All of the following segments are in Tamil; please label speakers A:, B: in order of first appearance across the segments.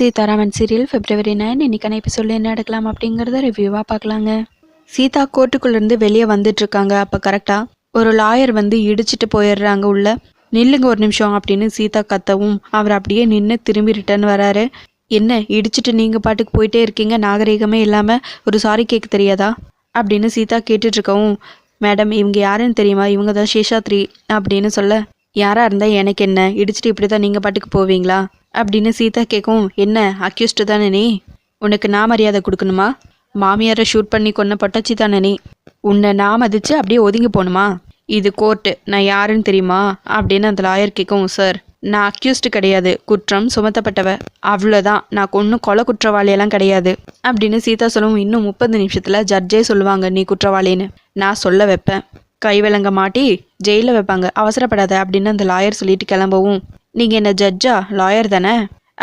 A: சீதாராமன் சீரியல் February 9 இன்னைக்கான எபிசோட்ல என்ன நடக்கலாம் அப்படிங்கறத ரிவ்யூவா பார்க்கலாங்க. சீதா கோர்ட்டுக்குள்ள இருந்து வெளியே வந்துட்டு இருக்காங்க. அப்ப கரெக்டா ஒரு லாயர் வந்து இடிச்சிட்டு போயிடுறாங்க உள்ள. நில்லுங்க ஒரு நிமிஷம் அப்படின்னு சீதா கத்தவும் அவர் அப்படியே நின்று திரும்பி ரிட்டர்ன் வராரு. என்ன இடிச்சிட்டு நீங்க பாட்டுக்கு போயிட்டே இருக்கீங்க, நாகரிகமே இல்லாம ஒரு சாரி கேட்க தெரியாதா அப்படின்னு சீதா கேட்டுட்டு இருக்கவும், மேடம் இவங்க யாருன்னு தெரியுமா, இவங்க தான் சேஷாத்ரி அப்படின்னு சொல்ல, யாரா இருந்தா எனக்கு என்ன, இடிச்சிட்டு இப்படிதான் நீங்க பாட்டுக்கு போவீங்களா அப்படின்னு சீதா கேட்கும். என்ன அக்யூஸ்டு தானே நீ, உனக்கு நான் மரியாதை கொடுக்கணுமா, மாமியாரை ஷூட் பண்ணி கொன்ன பொட்டச்சி தானே நீ, உன்னை நான் மதிச்சு அப்படியே ஒதுங்கி போகணுமா, இது கோர்ட்டு, நான் யாருன்னு தெரியுமா அப்படின்னு அந்த லாயர் கேட்கும். சார் நான் அக்யூஸ்டு கிடையாது, குற்றம் சுமத்தப்பட்டவ, அவ்வளோதான், நான் ஒன்றும் கொலை குற்றவாளியெல்லாம் கிடையாது அப்படின்னு சீதா சொல்லவும், இன்னும் 30 நிமிஷத்தில் ஜட்ஜே சொல்லுவாங்க நீ குற்றவாளின்னு, நான் சொல்ல வைப்பேன், கை விலங்க மாட்டி ஜெயிலில் வைப்பாங்க, அவசரப்படாத அப்படின்னு அந்த லாயர் சொல்லிட்டு கிளம்பவும், நீங்கள் என்ன ஜட்ஜா லாயர் தானே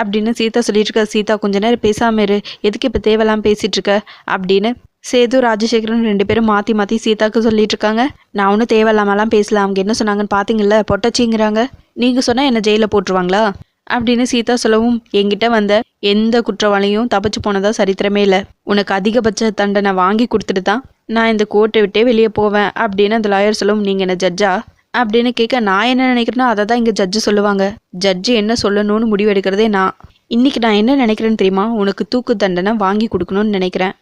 A: அப்படின்னு சீதா சொல்லிட்டு இருக்க. சீதா கொஞ்ச நேரம் பேசாம இரு, எதுக்கு இப்போ தேவையில்லாம பேசிட்டு இருக்க அப்படின்னு சேது ராஜசேகரன் 2 பேரும் மாற்றி மாற்றி சீதாக்கு சொல்லிட்டு இருக்காங்க. நான் ஒன்றும் தேவையில்லாமலாம் பேசலாம், அவங்க என்ன சொன்னாங்கன்னு பார்த்தீங்கல்ல, பொட்டச்சிங்கிறாங்க, நீங்கள் சொன்னால் என்ன ஜெயிலில் போட்டுருவாங்களா அப்படின்னு சீதா சொல்லவும், என்கிட்ட வந்த எந்த குற்றவாளியும் தப்பிச்சு போனதா சரித்திரமே இல்லை, உனக்கு அதிகபட்ச தண்டனை வாங்கி கொடுத்துட்டு தான் நான் இந்த கோர்ட்டை விட்டே வெளியே போவேன் அப்படின்னு அந்த லாயர் சொல்லவும், நீங்கள் என்ன ஜட்ஜா அப்படின்னு கேட்க, நான் என்ன நினைக்கிறேன்னா அதை தான் இங்கே ஜட்ஜு சொல்லுவாங்க, ஜட்ஜு என்ன சொல்லணும்னு முடிவு எடுக்கிறதே நான், இன்னைக்கு நான் என்ன நினைக்கிறேன்னு தெரியுமா, உனக்கு தூக்கு தண்டனை வாங்கி கொடுக்கணும்னு நினைக்கிறேன்,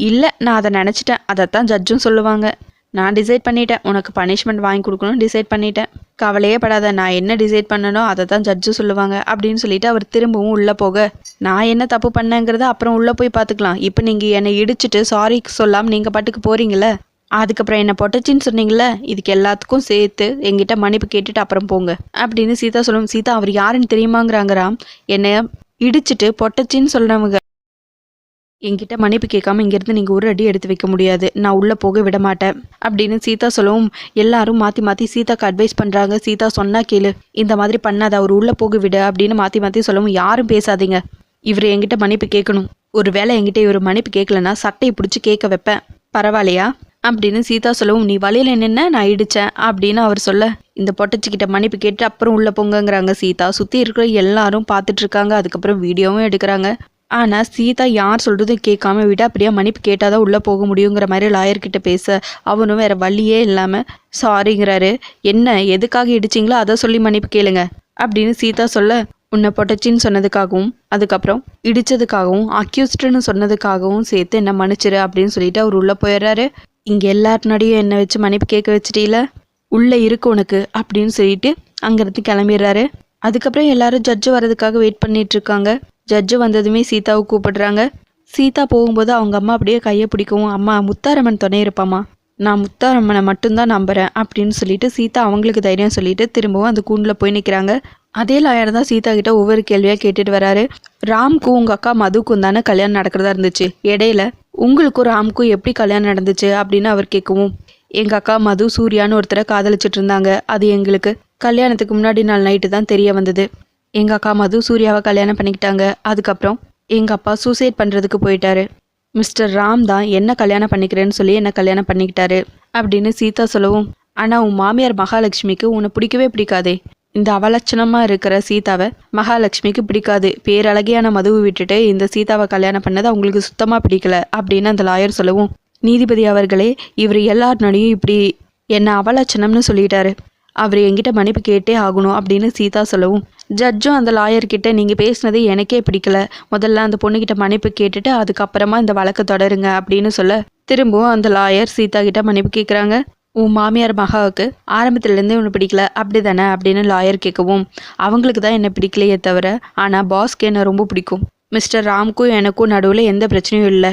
A: இல்லை நான் அதை நினச்சிட்டேன், அதைத்தான் ஜட்ஜும் சொல்லுவாங்க, நான் டிசைட் பண்ணிட்டேன், உனக்கு பனிஷ்மெண்ட் வாங்கி கொடுக்கணும்னு டிசைட் பண்ணிட்டேன், கவலையே படாத, நான் என்ன டிசைட் பண்ணனோ அதை தான் ஜட்ஜு சொல்லுவாங்க அப்படின்னு சொல்லிட்டு அவர் திரும்பவும் உள்ளே போக, நான் என்ன தப்பு பண்ணேங்கிறத அப்புறம் உள்ளே போய் பார்த்துக்கலாம், இப்போ நீங்கள் என்னை இடிச்சிட்டு சாரி சொல்லாமல் நீங்கள் பாட்டுக்கு போகிறீங்களே, அதுக்கப்புறம் என்ன பொட்டச்சின்னு சொன்னீங்களே, இதுக்கு எல்லாத்துக்கும் சேர்த்து எங்கிட்ட மன்னிப்பு கேட்டுட்டு அப்புறம் போங்க அப்படின்னு சீதா சொல்லும். சீதா அவர் யாருன்னு தெரியுமாங்கிறாங்கறாம், என்னை இடிச்சிட்டு பொட்டச்சின்னு சொல்கிறவங்க என்கிட்ட மன்னிப்பு கேட்காம இங்கேருந்து நீங்கள் ஒரு அடி எடுத்து வைக்க முடியாது, நான் உள்ளே போக விட மாட்டேன் அப்படின்னு சீதா சொல்லவும், எல்லாரும் மாற்றி மாற்றி சீதாக்கு அட்வைஸ் பண்ணுறாங்க. சீதா சொன்னா கேளு, இந்த மாதிரி பண்ணாத, அவர் உள்ளே போக விடு அப்படின்னு மாற்றி மாற்றி சொல்லவும், யாரும் பேசாதீங்க, இவர் என்கிட்ட மன்னிப்பு கேட்கணும், ஒரு வேளை என்கிட்ட இவர் மன்னிப்பு கேட்கலன்னா சட்டையை பிடிச்சி கேட்க வைப்பேன், பரவாயில்லையா அப்படின்னு சீதா சொல்லவும், நீ வழியில நின்ன நான் இடிச்சேன் அப்படின்னு அவர் சொல்ல, இந்த பொட்டச்சிக்கிட்ட மன்னிப்பு கேட்டு அப்புறம் உள்ள போங்கங்கிறாங்க. சீதா சுற்றி இருக்கிற எல்லாரும் பார்த்துட்டு இருக்காங்க, அதுக்கப்புறம் வீடியோவும் எடுக்கிறாங்க. ஆனால் சீதா யார் சொல்கிறதும் கேட்காம விட அப்படியே மன்னிப்பு கேட்டாதான் உள்ளே போக முடியுங்கிற மாதிரி லாயர்கிட்ட பேச, அவனும் வேற வழியே இல்லாமல் சாரிங்கிறாரு. என்ன எதுக்காக இடிச்சிங்களோ அதை சொல்லி மன்னிப்பு கேளுங்க அப்படின்னு சீதா சொல்ல, உன்னை பொட்டச்சின்னு சொன்னதுக்காகவும் அதுக்கப்புறம் இடிச்சதுக்காகவும் அக்யூஸ்டுன்னு சொன்னதுக்காகவும் சேர்த்து என்ன மன்னிச்சிரு அப்படின்னு சொல்லிட்டு அவர் உள்ளே போயிடுறாரு. இங்கே எல்லாருனாடியும் என்னை வச்சு மன்னிப்பு கேட்க வச்சிட்டீல, உள்ளே இருக்கு உனக்கு அப்படின்னு சொல்லிட்டு அங்கேருந்து கிளம்பிடுறாரு. அதுக்கப்புறம் எல்லாரும் ஜட்ஜு வர்றதுக்காக வெயிட் பண்ணிட்டு இருக்காங்க. ஜட்ஜு வந்ததுமே சீதாவை கூப்பிடுறாங்க. சீதா போகும்போது அவங்க அம்மா அப்படியே கையை பிடிக்கவும், அம்மா முத்தாரம்மன் துணை இருப்பாம்மா, நான் முத்தாரம்மனை மட்டும்தான் நம்புறேன் அப்படின்னு சொல்லிட்டு சீதா அவங்களுக்கு தைரியம் சொல்லிட்டு திரும்பவும் அந்த கூண்டில் போய் நிற்கிறாங்க. அதே லாயர் தான் சீதா கிட்ட ஒவ்வொரு கேள்வியாக கேட்டுட்டு வராரு. ராம்க்கும் உங்கள் அக்கா மதுக்கும் தானே கல்யாணம் நடக்கிறதா இருந்துச்சு, இடையில உங்களுக்கும் ராம்க்கும் எப்படி கல்யாணம் நடந்துச்சு அப்படின்னு அவர் கேட்கவும், எங்கள் அக்கா மது சூர்யான்னு ஒருத்தரை காதலிச்சிட்டு இருந்தாங்க, அது எங்களுக்கு கல்யாணத்துக்கு முன்னாடி நாள் நைட்டு தான் தெரிய வந்தது, எங்கள் அக்கா மது சூர்யாவை கல்யாணம் பண்ணிக்கிட்டாங்க, அதுக்கப்புறம் எங்கள் அப்பா சூசைட் பண்ணுறதுக்கு போயிட்டாரு, மிஸ்டர் ராம் தான் என்ன கல்யாணம் பண்ணிக்கிறேன்னு சொல்லி என்ன கல்யாணம் பண்ணிக்கிட்டாரு அப்படின்னு சீதா சொல்லவும், ஆனால் உன் மாமியார் மகாலட்சுமிக்கு உன்னை பிடிக்கவே பிடிக்காதே, இந்த அவலட்சணமாக இருக்கிற சீதாவை மகாலட்சுமிக்கு பிடிக்காது, பேரழகியான மதுவை விட்டுட்டு இந்த சீதாவை கல்யாணம் பண்ணது அவங்களுக்கு சுத்தமாக பிடிக்கல அப்படின்னு அந்த லாயர் சொல்லவும், நீதிபதி அவர்களே இவர் எல்லாருனாலையும் இப்படி என்ன அவலட்சணம்னு சொல்லிட்டாரு, அவர் என்கிட்ட மன்னிப்பு கேட்டே ஆகணும் அப்படின்னு சீதா சொல்லவும், ஜட்ஜும் அந்த லாயர்கிட்ட நீங்கள் பேசினது எனக்கே பிடிக்கல, முதல்ல அந்த பொண்ணுக்கிட்ட மன்னிப்பு கேட்டுட்டு அதுக்கப்புறமா இந்த வழக்கை தொடருங்க அப்படின்னு சொல்ல, திரும்பவும் அந்த லாயர் சீதா கிட்ட மன்னிப்பு கேட்குறாங்க. உன் மாமியார் மகாவுக்கு ஆரம்பத்துலேருந்தே ஒன்று பிடிக்கல அப்படி தானே அப்படின்னு லாயர் கேட்கவும், அவங்களுக்கு தான் என்ன பிடிக்கலையே தவிர ஆனால் பாஸ்க்கு என்ன ரொம்ப பிடிக்கும், மிஸ்டர் ராம்க்கும் எனக்கும் நடுவில் எந்த பிரச்சனையும் இல்லை,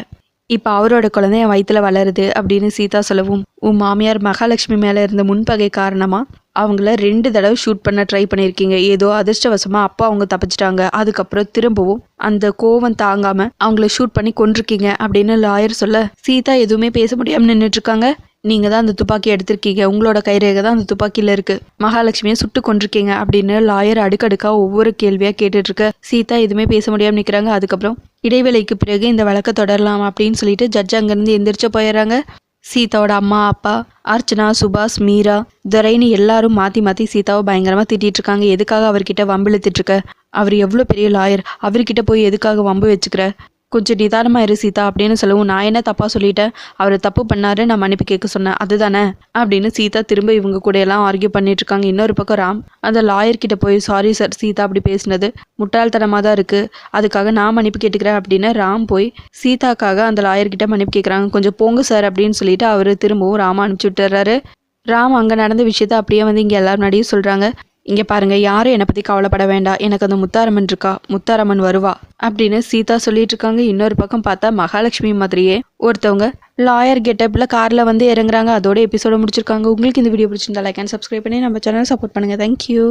A: இப்போ அவரோட குழந்தை என் வயிற்றுல வளருது அப்படின்னு சீதா சொல்லவும், உன் மாமியார் மகாலட்சுமி மேலே இருந்த முன்பகை காரணமாக அவங்கள 2 தடவை ஷூட் பண்ண ட்ரை பண்ணியிருக்கீங்க, ஏதோ அதிர்ஷ்டவசமாக அப்பா அவங்க தப்பிச்சிட்டாங்க, அதுக்கப்புறம் திரும்பவும் அந்த கோவம் தாங்காமல் அவங்கள ஷூட் பண்ணி கொண்டிருக்கீங்க அப்படின்னு லாயர் சொல்ல, சீதா எதுவுமே பேச முடியாமல் நின்றுட்டுருக்காங்க. நீங்கள் தான் அந்த துப்பாக்கி எடுத்திருக்கீங்க, உங்களோட கைரேகை தான் அந்த துப்பாக்கியில் இருக்குது, மகாலட்சுமியை சுட்டு கொண்டிருக்கீங்க அப்படின்னு லாயர் அடுக்கடுக்காக ஒவ்வொரு கேள்வியாக கேட்டுட்ருக்க. சீதா எதுவுமே பேச முடியாமல் நிற்கிறாங்க. அதுக்கப்புறம் இடைவேளைக்கு பிறகு இந்த வழக்கை தொடரலாம் அப்படின்னு சொல்லிட்டு ஜட்ஜ் அங்கேருந்து எந்திரிச்சு போயிடுறாங்க. சீதாவோட அம்மா அப்பா அர்ச்சனா சுபாஷ் மீரா துரைன்னு எல்லாரும் மாற்றி மாற்றி சீதாவை பயங்கரமாக திட்டிகிட்டு இருக்காங்க. எதுக்காக அவர்கிட்ட வம்பிழுத்துட்டு இருக்க அவர் எவ்வளோ பெரிய லாயர், அவர்கிட்ட போய் எதுக்காக வம்பு வச்சுக்கிற, கொஞ்சம் நிதானமாக இரு சீதா அப்படின்னு சொல்லவும், நான் என்ன தப்பாக சொல்லிட்டேன், அவர் தப்பு பண்ணாரு, நான் மன்னிப்பு கேட்க சொன்னேன் அதுதானே அப்படின்னு சீதா திரும்ப இவங்க கூட எல்லாம் ஆர்கியூ பண்ணிட்டு இருக்காங்க. இன்னொரு பக்கம் ராம் அந்த லாயர்கிட்ட போய், சாரி சார், சீதா அப்படி பேசினது முட்டாள்தனமாக தான் இருக்குது, அதுக்காக நான் மன்னிப்பு கேட்டுக்கிறேன் அப்படின்னு ராம் போய் சீதாக்காக அந்த லாயர்கிட்ட மன்னிப்பு கேட்குறாங்க. கொஞ்சம் போங்க சார் அப்படின்னு சொல்லிட்டு அவர் திரும்பவும் ராம அனுப்பிச்சி விட்டுறாரு. ராம் அங்கே நடந்த விஷயத்த அப்படியே வந்து இங்கே எல்லாரும் முன்னாடியும் சொல்கிறாங்க. இங்கே பாருங்கள், யாரும் என்னை பற்றி கவலைப்பட வேண்டாம், எனக்கு அந்த முத்தாரம்மன் இருக்கா, முத்தாரம்மன் வருவா அப்படின்னு சீதா சொல்லிட்டு இருக்காங்க. இன்னொரு பக்கம் பார்த்தா மகாலட்சுமி மாதிரியே ஒருத்தவங்க லாயர் கெட்டப்பில் காரில் வந்து இறங்குறாங்க. அதோட எபிசோட முடிச்சிருக்காங்க. உங்களுக்கு இந்த வீடியோ பிடிச்சிருந்தா லைக் அண்ட் சப்ஸ்கிரைப் பண்ணி நம்ம சேனலை சப்போர்ட் பண்ணுங்கள். தேங்க்யூ.